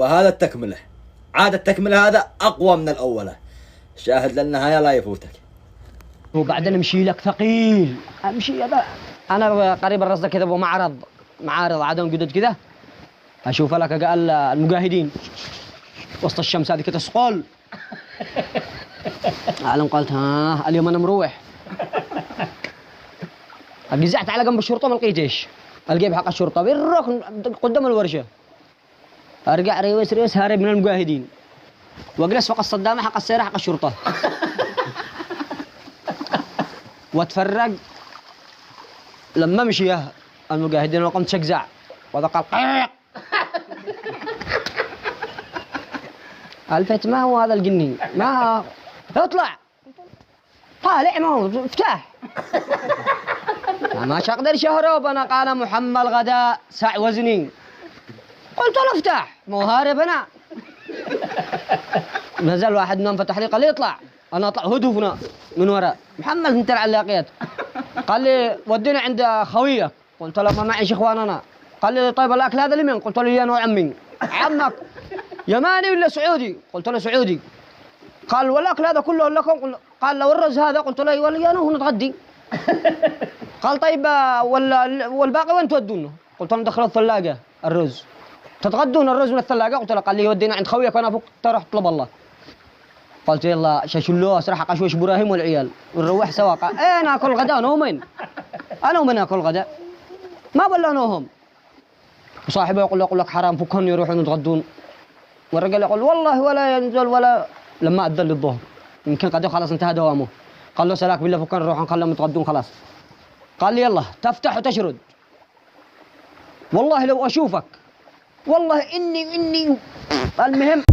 وهذا التكملة، عاد التكملة هذا أقوى من الأولى. شاهد للنهاية لا يفوتك. وبعدين امشي لك ثقيل، امشي انا قريب الرصد كذا ابو معارض عادهم قدد كذا، اشوف لك قال المجاهدين وسط الشمس هذه كذا ثقل. اعلم قلت ها اليوم انا مروح. جزعت على جنب الشرطه ما لقيتش، القيب حق الشرطه بالركن قدام الورشه. ارجع ريوس هارب من المجاهدين واجلس فوق الصدامه حق السياره حق الشرطه. واتفرج لما مشي المجاهدين وقمت شجع وذقل قيق. الفت ما هو هذا الجني؟ ما اطلع طالع ما هو افتح. ما اقدر شهرب انا قال محمد غداء سع وزني. قلت له افتح مو هارب انا. نزل واحد منهم فتح لي قال لي اطلع. انا اطلع هدوفنا من وراء محمد انت العلاقيات. قال لي ودينا عند خويك. قلت له ما معيش اخوان انا. قال لي طيب الاكل هذا لمن؟ قلت له انا وعمي. عمك يماني ولا سعودي؟ قلت له سعودي. قال والاكل هذا كله لكم؟ قال لو الرز هذا؟ قلت له ايوه انا هو نتغدي. قال طيب والباقي وين تودونه؟ قلت له ندخله الثلاجه الرز. تتغدون الرز من الثلاجه؟ قلت له قال لي ودينا عند خويك وانا فوق تروح تطلب الله. قلت يلا شاشلوه اسرح قشوش ابراهيم والعيال ونروح سوا. قال ايه ناكل غداء انا ومن اكل غداء ما بلانوهم. وصاحبه يقول لك حرام فكهم يروحون يتغدون. والرجال يقول والله ولا ينزل ولا. لما اذن للظهر يمكن قد خلاص انتهى دوامه. قال له سلاك بالله فكهم يروحون خلهم يتغدون خلاص. قال لي يلا تفتح وتشرد. والله لو اشوفك والله اني المهم